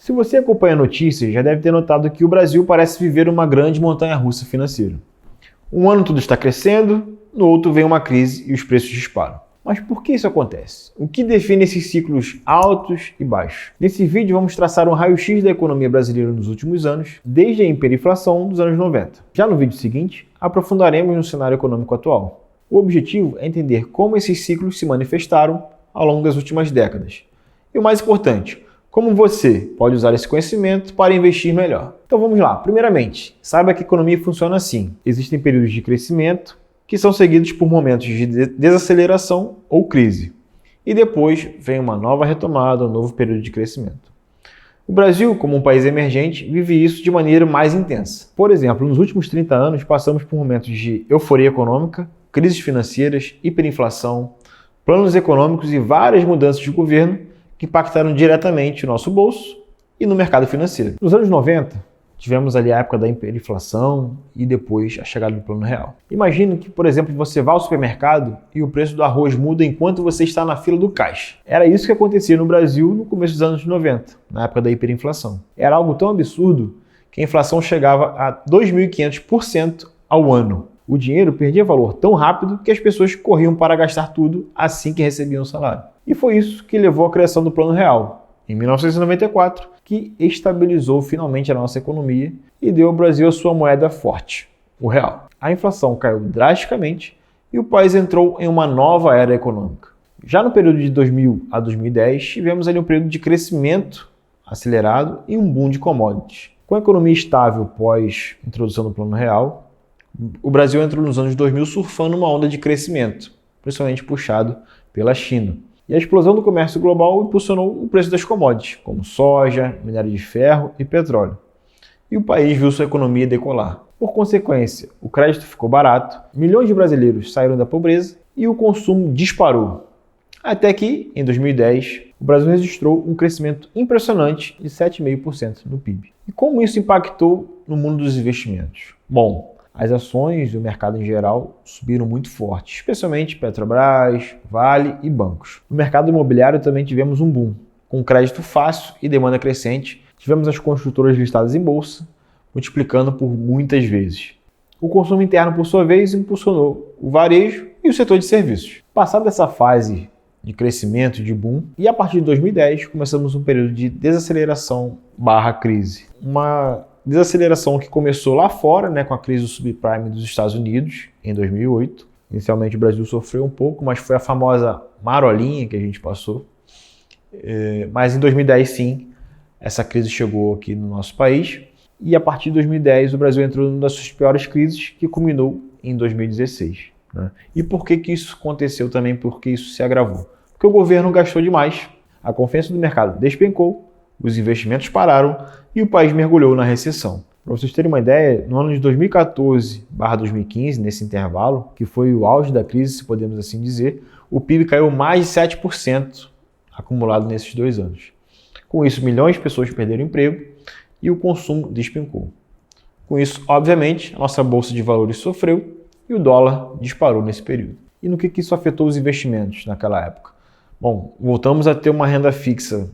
Se você acompanha notícias, já deve ter notado que o Brasil parece viver uma grande montanha-russa financeira. Um ano tudo está crescendo, no outro vem uma crise e os preços disparam. Mas por que isso acontece? O que define esses ciclos altos e baixos? Nesse vídeo vamos traçar um raio-x da economia brasileira nos últimos anos, desde a hiperinflação dos anos 90. Já no vídeo seguinte, aprofundaremos no cenário econômico atual. O objetivo é entender como esses ciclos se manifestaram ao longo das últimas décadas. E o mais importante, como você pode usar esse conhecimento para investir melhor. Então vamos lá. Primeiramente, saiba que a economia funciona assim. Existem períodos de crescimento que são seguidos por momentos de desaceleração ou crise. E depois vem uma nova retomada, um novo período de crescimento. O Brasil, como um país emergente, vive isso de maneira mais intensa. Por exemplo, nos últimos 30 anos passamos por momentos de euforia econômica, crises financeiras, hiperinflação, planos econômicos e várias mudanças de governo que impactaram diretamente o nosso bolso e no mercado financeiro. Nos anos 90, tivemos ali a época da hiperinflação e depois a chegada do Plano Real. Imagine que, por exemplo, você vá ao supermercado e o preço do arroz muda enquanto você está na fila do caixa. Era isso que acontecia no Brasil no começo dos anos 90, na época da hiperinflação. Era algo tão absurdo que a inflação chegava a 2.500% ao ano. O dinheiro perdia valor tão rápido que as pessoas corriam para gastar tudo assim que recebiam o salário. E foi isso que levou à criação do Plano Real, em 1994, que estabilizou finalmente a nossa economia e deu ao Brasil a sua moeda forte, o real. A inflação caiu drasticamente e o país entrou em uma nova era econômica. Já no período de 2000 a 2010, tivemos ali um período de crescimento acelerado e um boom de commodities. Com a economia estável pós introdução do Plano Real, o Brasil entrou nos anos 2000 surfando uma onda de crescimento, principalmente puxado pela China. E a explosão do comércio global impulsionou o preço das commodities, como soja, minério de ferro e petróleo. E o país viu sua economia decolar. Por consequência, o crédito ficou barato, milhões de brasileiros saíram da pobreza e o consumo disparou. Até que, em 2010, o Brasil registrou um crescimento impressionante de 7,5% no PIB. E como isso impactou no mundo dos investimentos? Bom, as ações e o mercado em geral subiram muito forte, especialmente Petrobras, Vale e bancos. No mercado imobiliário também tivemos um boom. Com crédito fácil e demanda crescente, tivemos as construtoras listadas em bolsa, multiplicando por muitas vezes. O consumo interno, por sua vez, impulsionou o varejo e o setor de serviços. Passada essa fase de crescimento, de boom, e a partir de 2010 começamos um período de desaceleração/crise. Uma desaceleração que começou lá fora, com a crise do subprime dos Estados Unidos, em 2008. Inicialmente o Brasil sofreu um pouco, mas foi a famosa marolinha que a gente passou. Mas em 2010, sim, essa crise chegou aqui no nosso país. E a partir de 2010 o Brasil entrou numa das suas piores crises, que culminou em 2016. E por que isso aconteceu também? Porque isso se agravou? Porque o governo gastou demais, a confiança do mercado despencou, os investimentos pararam e o país mergulhou na recessão. Para vocês terem uma ideia, no ano de 2014/2015, nesse intervalo, que foi o auge da crise, se podemos assim dizer, o PIB caiu mais de 7% acumulado nesses 2 anos. Com isso, milhões de pessoas perderam emprego e o consumo despencou. Com isso, obviamente, a nossa bolsa de valores sofreu e o dólar disparou nesse período. E no que isso afetou os investimentos naquela época? Bom, voltamos a ter uma renda fixa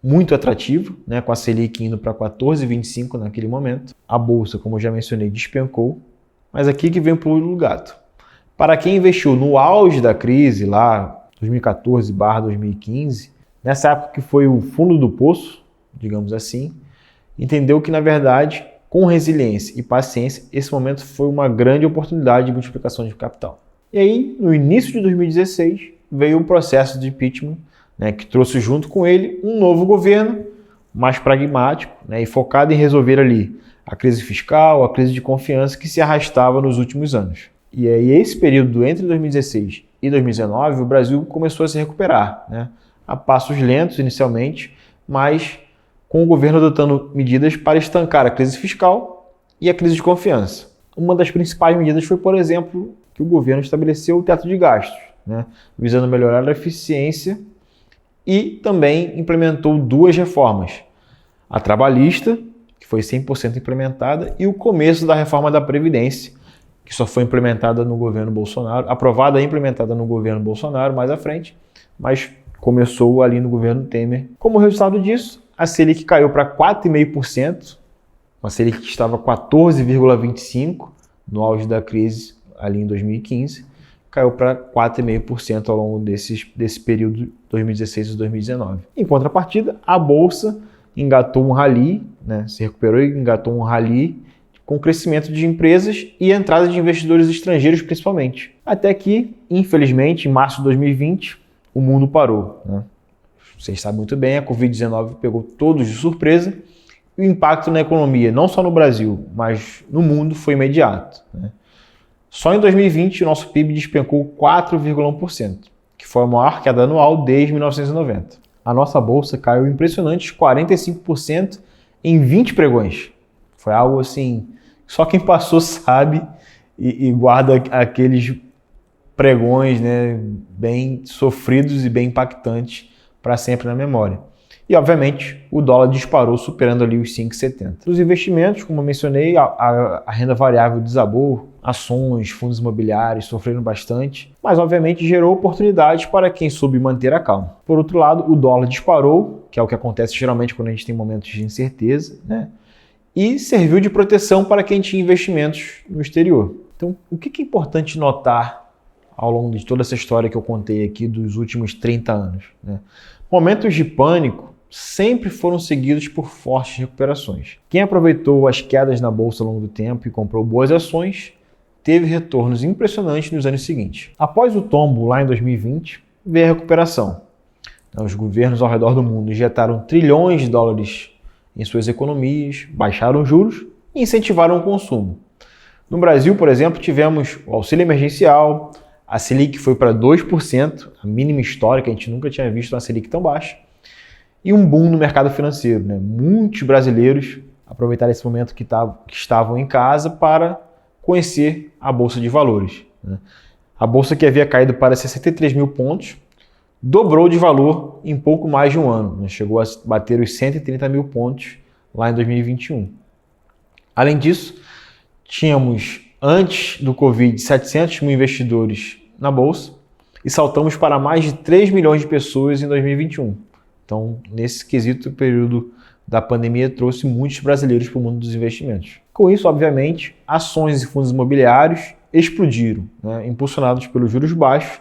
muito atrativo, com a Selic indo para 14,25 naquele momento. A bolsa, como eu já mencionei, despencou, mas aqui que vem o pulo do gato. Para quem investiu no auge da crise, lá 2014/2015, nessa época que foi o fundo do poço, digamos assim, entendeu que, na verdade, com resiliência e paciência, esse momento foi uma grande oportunidade de multiplicação de capital. E aí, no início de 2016, veio o processo de impeachment, que trouxe junto com ele um novo governo mais pragmático, e focado em resolver ali a crise fiscal, a crise de confiança que se arrastava nos últimos anos. E aí esse período entre 2016 e 2019, o Brasil começou a se recuperar, a passos lentos inicialmente, mas com o governo adotando medidas para estancar a crise fiscal e a crise de confiança. Uma das principais medidas foi, por exemplo, que o governo estabeleceu o teto de gastos, visando melhorar a eficiência, e também implementou 2 reformas. A trabalhista, que foi 100% implementada, e o começo da reforma da Previdência, que só foi implementada no governo Bolsonaro, aprovada e implementada no governo Bolsonaro mais à frente, mas começou ali no governo Temer. Como resultado disso, a Selic caiu para 4,5%, uma Selic que estava 14,25% no auge da crise, ali em 2015, caiu para 4,5% ao longo desse período 2016 e 2019. Em contrapartida, a Bolsa engatou um rally, né, se recuperou e engatou um rally com crescimento de empresas e entrada de investidores estrangeiros principalmente. Até que, infelizmente, em março de 2020, o mundo parou, né? Vocês sabem muito bem, a Covid-19 pegou todos de surpresa e o impacto na economia, não só no Brasil, mas no mundo, foi imediato, né? Só em 2020 o nosso PIB despencou 4,1%, que foi a maior queda anual desde 1990. A nossa bolsa caiu impressionantes 45% em 20 pregões. Foi algo assim, só quem passou sabe e guarda aqueles pregões, né, bem sofridos e bem impactantes para sempre na memória. E, obviamente, o dólar disparou, superando ali os 5,70. Os investimentos, como eu mencionei, a renda variável desabou, ações, fundos imobiliários sofreram bastante, mas, obviamente, gerou oportunidades para quem soube manter a calma. Por outro lado, o dólar disparou, que é o que acontece geralmente quando a gente tem momentos de incerteza, né? E serviu de proteção para quem tinha investimentos no exterior. Então, o que é importante notar ao longo de toda essa história que eu contei aqui dos últimos 30 anos, né? Momentos de pânico sempre foram seguidos por fortes recuperações. Quem aproveitou as quedas na bolsa ao longo do tempo e comprou boas ações teve retornos impressionantes nos anos seguintes. Após o tombo lá em 2020, veio a recuperação. Os governos ao redor do mundo injetaram trilhões de dólares em suas economias, baixaram os juros e incentivaram o consumo. No Brasil, por exemplo, tivemos o auxílio emergencial, a Selic foi para 2%, a mínima histórica, a gente nunca tinha visto uma Selic tão baixa, e um boom no mercado financeiro, né? Muitos brasileiros aproveitaram esse momento que estavam em casa para conhecer a Bolsa de Valores, né? A Bolsa, que havia caído para 63 mil pontos, dobrou de valor em pouco mais de um ano, né? Chegou a bater os 130 mil pontos lá em 2021. Além disso, tínhamos, antes do Covid, 700 mil investidores na Bolsa e saltamos para mais de 3 milhões de pessoas em 2021. Então, nesse quesito, o período da pandemia trouxe muitos brasileiros para o mundo dos investimentos. Com isso, obviamente, ações e fundos imobiliários explodiram, né? Impulsionados pelos juros baixos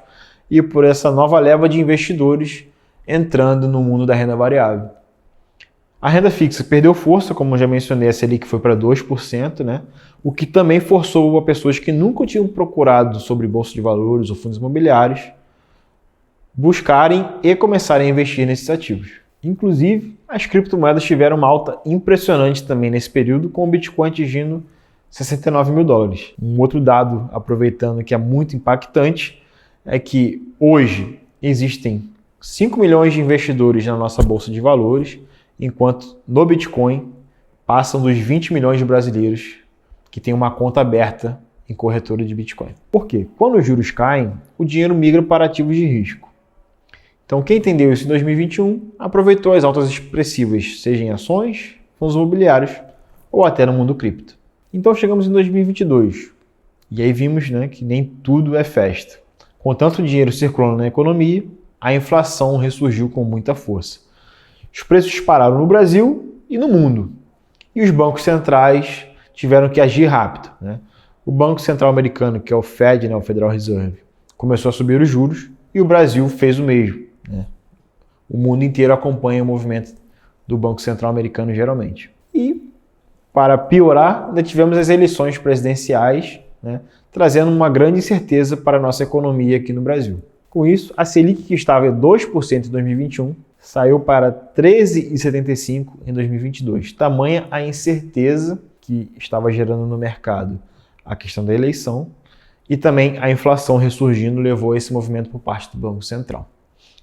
e por essa nova leva de investidores entrando no mundo da renda variável. A renda fixa perdeu força, como eu já mencionei, a Selic foi para 2%, né? O que também forçou a pessoas que nunca tinham procurado sobre bolsa de valores ou fundos imobiliários buscarem e começarem a investir nesses ativos. Inclusive, as criptomoedas tiveram uma alta impressionante também nesse período, com o Bitcoin atingindo 69 mil dólares. Um outro dado, aproveitando, que é muito impactante, é que hoje existem 5 milhões de investidores na nossa bolsa de valores, enquanto no Bitcoin passam dos 20 milhões de brasileiros que têm uma conta aberta em corretora de Bitcoin. Por quê? Quando os juros caem, o dinheiro migra para ativos de risco. Então, quem entendeu isso em 2021 aproveitou as altas expressivas, seja em ações, fundos imobiliários ou até no mundo cripto. Então, chegamos em 2022 e aí vimos, né, que nem tudo é festa. Com tanto dinheiro circulando na economia, a inflação ressurgiu com muita força. Os preços dispararam no Brasil e no mundo. E os bancos centrais tiveram que agir rápido, né? O Banco Central Americano, que é o Fed, né, o Federal Reserve, começou a subir os juros e o Brasil fez o mesmo, né? O mundo inteiro acompanha o movimento do Banco Central Americano geralmente. E, para piorar, ainda tivemos as eleições presidenciais, né, trazendo uma grande incerteza para a nossa economia aqui no Brasil. Com isso, a Selic, que estava em 2% em 2021, saiu para 13,75% em 2022. Tamanha a incerteza que estava gerando no mercado a questão da eleição e também a inflação ressurgindo levou a esse movimento por parte do Banco Central.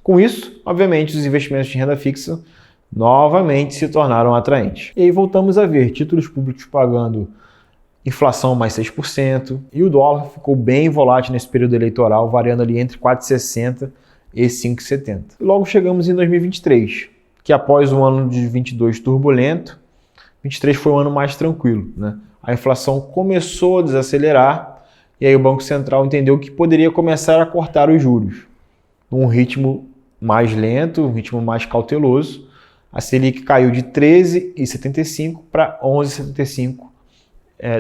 Com isso, obviamente, os investimentos de renda fixa novamente se tornaram atraentes. E aí voltamos a ver títulos públicos pagando inflação mais 6% e o dólar ficou bem volátil nesse período eleitoral, variando ali entre 4,60 e 5,70. Logo chegamos em 2023, que após um ano de 22 turbulento, 23 foi um ano mais tranquilo, né? A inflação começou a desacelerar e aí o Banco Central entendeu que poderia começar a cortar os juros num ritmo mais lento, um ritmo mais cauteloso, a Selic caiu de 13,75 para 11,75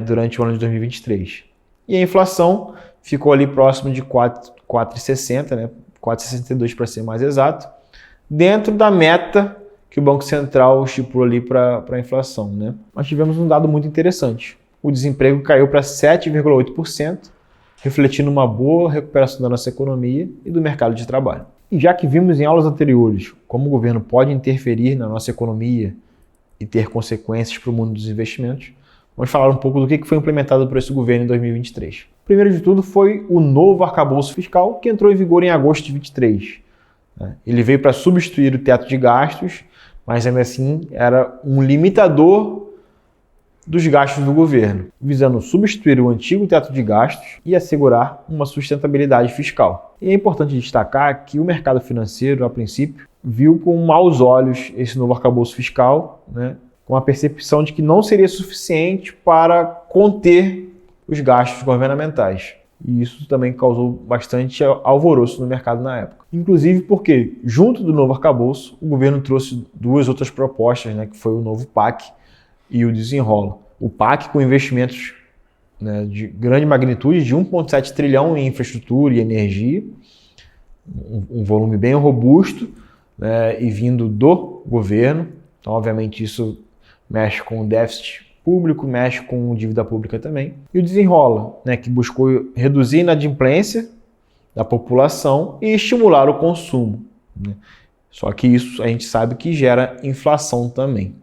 durante o ano de 2023. E a inflação ficou ali próximo de 4,60, né? 4,62 para ser mais exato, dentro da meta que o Banco Central estipulou ali para a inflação, né? Nós tivemos um dado muito interessante. O desemprego caiu para 7,8%, refletindo uma boa recuperação da nossa economia e do mercado de trabalho. E já que vimos em aulas anteriores como o governo pode interferir na nossa economia e ter consequências para o mundo dos investimentos, vamos falar um pouco do que foi implementado por esse governo em 2023. Primeiro de tudo foi o novo arcabouço fiscal que entrou em vigor em agosto de 2023. Ele veio para substituir o teto de gastos, mas ainda assim era um limitador dos gastos do governo, visando substituir o antigo teto de gastos e assegurar uma sustentabilidade fiscal. E é importante destacar que o mercado financeiro, a princípio, viu com maus olhos esse novo arcabouço fiscal, né, com a percepção de que não seria suficiente para conter os gastos governamentais. E isso também causou bastante alvoroço no mercado na época. Inclusive porque, junto do novo arcabouço, o governo trouxe duas outras propostas, né, que foi o novo PAC e o Desenrola. O PAC com investimentos, né, de grande magnitude, de 1,7 trilhão em infraestrutura e energia, um volume bem robusto, né, e vindo do governo. Então, obviamente, isso mexe com o déficit público, mexe com dívida pública também. E o Desenrola, né, que buscou reduzir a inadimplência da população e estimular o consumo, né? Só que isso a gente sabe que gera inflação também.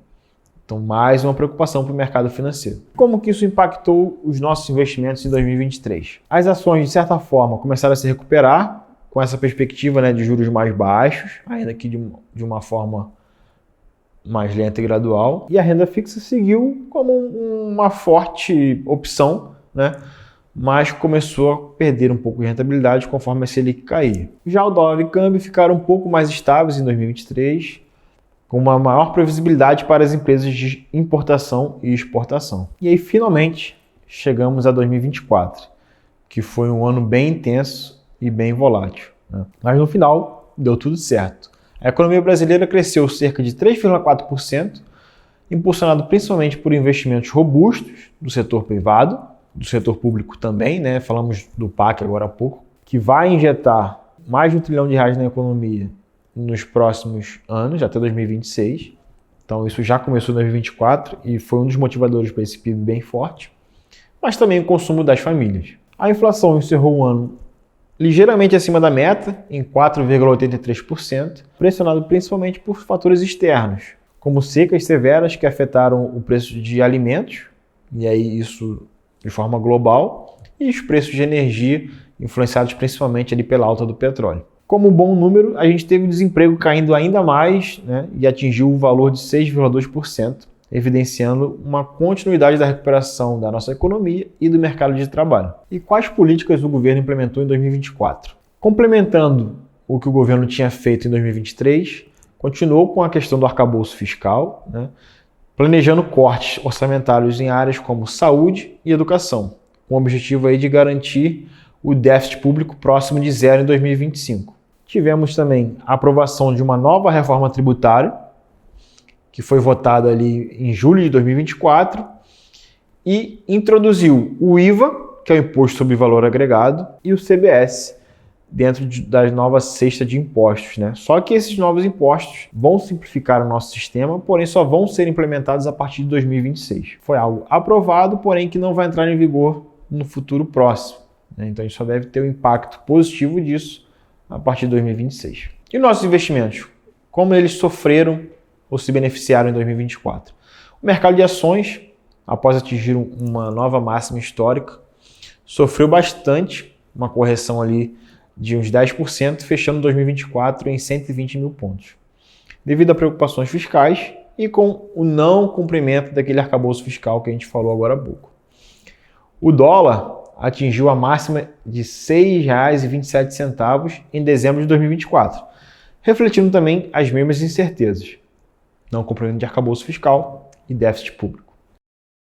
Então, mais uma preocupação para o mercado financeiro. Como que isso impactou os nossos investimentos em 2023? As ações, de certa forma, começaram a se recuperar com essa perspectiva, né, de juros mais baixos, ainda que de uma forma mais lenta e gradual. E a renda fixa seguiu como uma forte opção, né, mas começou a perder um pouco de rentabilidade conforme a Selic caía. Já o dólar e o câmbio ficaram um pouco mais estáveis em 2023, com uma maior previsibilidade para as empresas de importação e exportação. E aí, finalmente, chegamos a 2024, que foi um ano bem intenso e bem volátil, né? Mas no final, deu tudo certo. A economia brasileira cresceu cerca de 3,4%, impulsionado principalmente por investimentos robustos do setor privado, do setor público também, né? Falamos do PAC agora há pouco, que vai injetar mais de R$1 trilhão na economia nos próximos anos, até 2026. Então isso já começou em 2024 e foi um dos motivadores para esse PIB bem forte, mas também o consumo das famílias. A inflação encerrou o ano ligeiramente acima da meta, em 4,83%, pressionado principalmente por fatores externos, como secas severas que afetaram o preço de alimentos, e aí isso de forma global, e os preços de energia, influenciados principalmente ali pela alta do petróleo. Como bom número, a gente teve o desemprego caindo ainda mais, né, e atingiu o valor de 6,2%, evidenciando uma continuidade da recuperação da nossa economia e do mercado de trabalho. E quais políticas o governo implementou em 2024? Complementando o que o governo tinha feito em 2023, continuou com a questão do arcabouço fiscal, né, planejando cortes orçamentários em áreas como saúde e educação, com o objetivo aí de garantir o déficit público próximo de zero em 2025. Tivemos também a aprovação de uma nova reforma tributária, que foi votada ali em julho de 2024, e introduziu o IVA, que é o Imposto sobre Valor Agregado, e o CBS, dentro da nova cesta de impostos, né? Só que esses novos impostos vão simplificar o nosso sistema, porém só vão ser implementados a partir de 2026. Foi algo aprovado, porém que não vai entrar em vigor no futuro próximo, né? Então a gente só deve ter um impacto positivo disso a partir de 2026. E nossos investimentos? Como eles sofreram ou se beneficiaram em 2024? O mercado de ações, após atingir uma nova máxima histórica, sofreu bastante, uma correção ali de uns 10%, fechando 2024 em 120 mil pontos, devido a preocupações fiscais e com o não cumprimento daquele arcabouço fiscal que a gente falou agora há pouco. O dólar atingiu a máxima de R$ 6,27 em dezembro de 2024, refletindo também as mesmas incertezas, não cumprimento de arcabouço fiscal e déficit público.